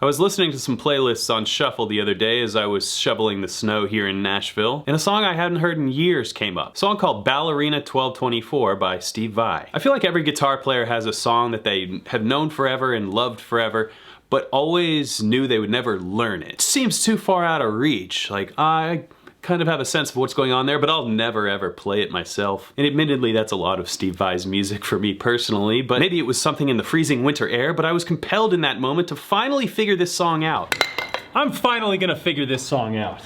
I was listening to some playlists on shuffle the other day as I was shoveling the snow here in Nashville, and a song I hadn't heard in years came up. A song called Ballerina 1224 by Steve Vai. I feel like every guitar player has a song that they have known forever and loved forever, but always knew they would never learn it. It seems too far out of reach. Like, I kind of have a sense of what's going on there, but I'll never ever play it myself. And admittedly, that's a lot of Steve Vai's music for me personally, but maybe it was something in the freezing winter air, but I was compelled in that moment to finally figure this song out. I'm finally gonna figure this song out.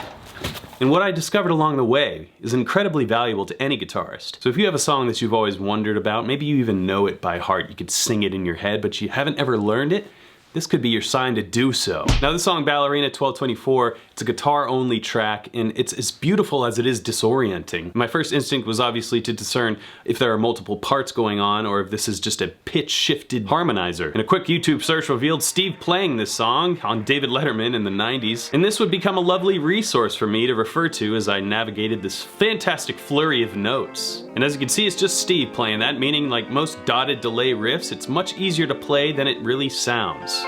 And what I discovered along the way is incredibly valuable to any guitarist. So if you have a song that you've always wondered about, maybe you even know it by heart, you could sing it in your head, but you haven't ever learned it, this could be your sign to do so. Now this song, Ballerina 1224, it's a guitar-only track, and it's as beautiful as it is disorienting. My first instinct was obviously to discern if there are multiple parts going on, or if this is just a pitch-shifted harmonizer. And a quick YouTube search revealed Steve playing this song on David Letterman in the 90s, and this would become a lovely resource for me to refer to as I navigated this fantastic flurry of notes. And as you can see, it's just Steve playing that, meaning like most dotted delay riffs, it's much easier to play than it really sounds.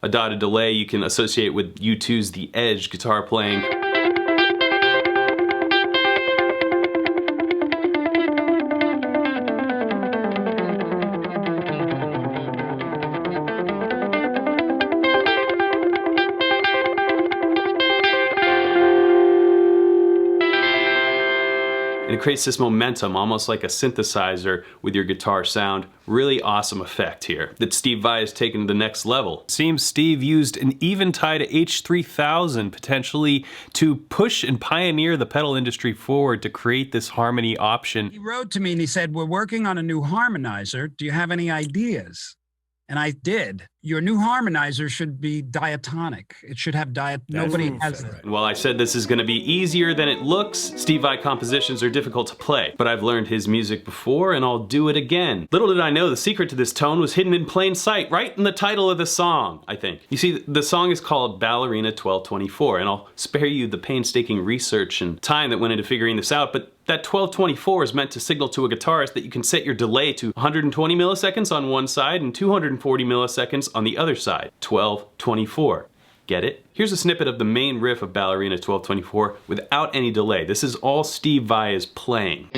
A dotted delay you can associate with U2's The Edge guitar playing. And it creates this momentum, almost like a synthesizer with your guitar sound. Really awesome effect here that Steve Vai has taken to the next level. It seems Steve used an Eventide H3000 potentially to push and pioneer the pedal industry forward to create this harmony option. He wrote to me and he said, "We're working on a new harmonizer. Do you have any ideas?" And I did. Your new harmonizer should be diatonic. It should have nobody has that. And while I said this is gonna be easier than it looks, Steve Vai compositions are difficult to play. But I've learned his music before and I'll do it again. Little did I know the secret to this tone was hidden in plain sight, right in the title of the song, I think. You see, the song is called Ballerina 1224, and I'll spare you the painstaking research and time that went into figuring this out, but that 1224 is meant to signal to a guitarist that you can set your delay to 120 milliseconds on one side and 240 milliseconds on the other side. 1224. Get it? Here's a snippet of the main riff of Ballerina 1224 without any delay. This is all Steve Vai is playing.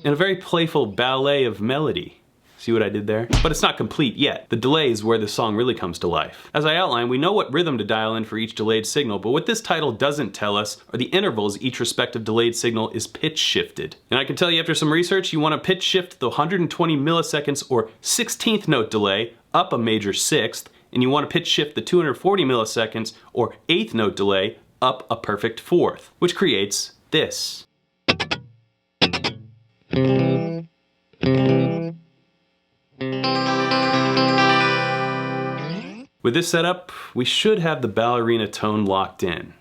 And a very playful ballet of melody. See what I did there? But it's not complete yet. The delay is where the song really comes to life. As I outlined, we know what rhythm to dial in for each delayed signal, but what this title doesn't tell us are the intervals each respective delayed signal is pitch shifted. And I can tell you after some research, you want to pitch shift the 120 milliseconds or 16th note delay up a major sixth, and you want to pitch shift the 240 milliseconds or 8th note delay up a perfect fourth, which creates this. With this setup, we should have the ballerina tone locked in.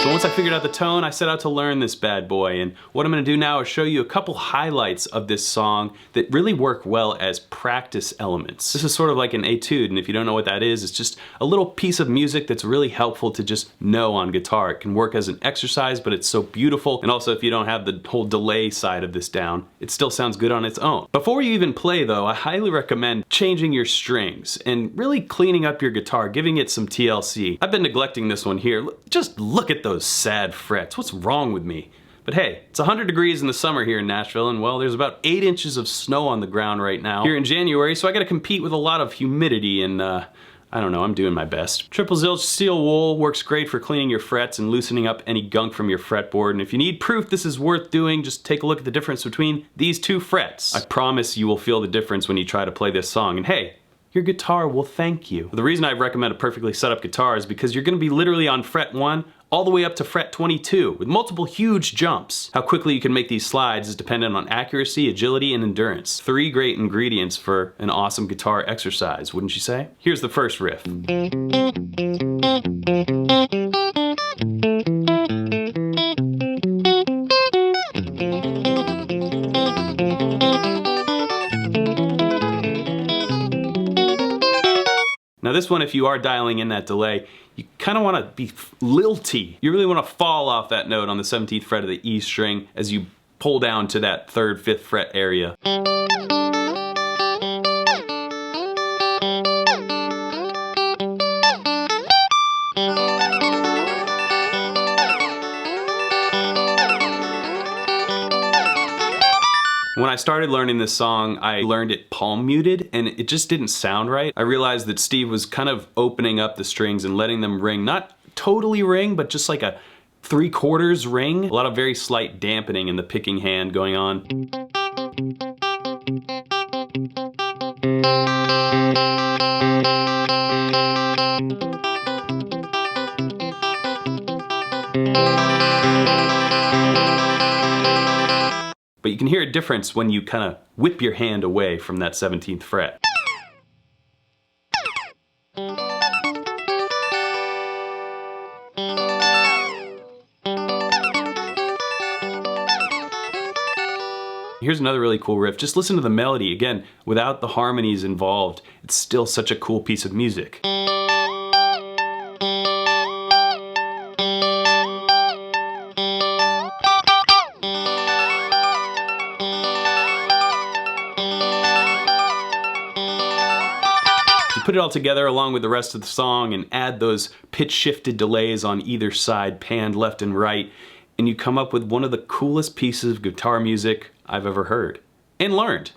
Once I figured out the tone, I set out to learn this bad boy, and what I'm gonna do now is show you a couple highlights of this song that really work well as practice elements. This is sort of like an etude, and if you don't know what that is, it's just a little piece of music that's really helpful to just know on guitar. It can work as an exercise, but it's so beautiful, and also if you don't have the whole delay side of this down, it still sounds good on its own. Before you even play though, I highly recommend changing your strings and really cleaning up your guitar, giving it some TLC. I've been neglecting this one here. Just look at those sad frets. What's wrong with me? But hey, it's 100 degrees in the summer here in Nashville, and well, there's about 8 inches of snow on the ground right now here in January, so I gotta compete with a lot of humidity, and I don't know, I'm doing my best. Triple Zilch steel wool works great for cleaning your frets and loosening up any gunk from your fretboard, and if you need proof this is worth doing, just take a look at the difference between these two frets. I promise you will feel the difference when you try to play this song, and hey, your guitar will thank you. The reason I recommend a perfectly set up guitar is because you're gonna be literally on fret 1 all the way up to fret 22 with multiple huge jumps. How quickly you can make these slides is dependent on accuracy, agility, and endurance. 3 great ingredients for an awesome guitar exercise, wouldn't you say? Here's the first riff. Now this one, if you are dialing in that delay, you kind of want to be lilty. You really want to fall off that note on the 17th fret of the E string as you pull down to that 3rd, 5th fret area. When I started learning this song, I learned it palm muted and it just didn't sound right. I realized that Steve was kind of opening up the strings and letting them ring, not totally ring, but just like a 3/4 ring. A lot of very slight dampening in the picking hand going on. But you can hear a difference when you kind of whip your hand away from that 17th fret. Here's another really cool riff. Just listen to the melody. Again, without the harmonies involved, it's still such a cool piece of music. Put it all together along with the rest of the song and add those pitch shifted delays on either side, panned left and right, and you come up with one of the coolest pieces of guitar music I've ever heard and learned.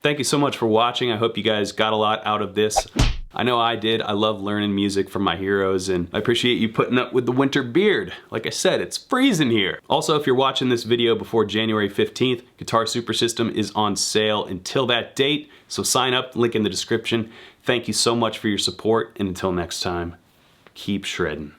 Thank you so much for watching. I hope you guys got a lot out of this. I know I did. I love learning music from my heroes, and I appreciate you putting up with the winter beard. Like I said, it's freezing here. Also, if you're watching this video before January 15th, Guitar Super System is on sale until that date, so sign up, link in the description. Thank you so much for your support, and until next time, keep shredding.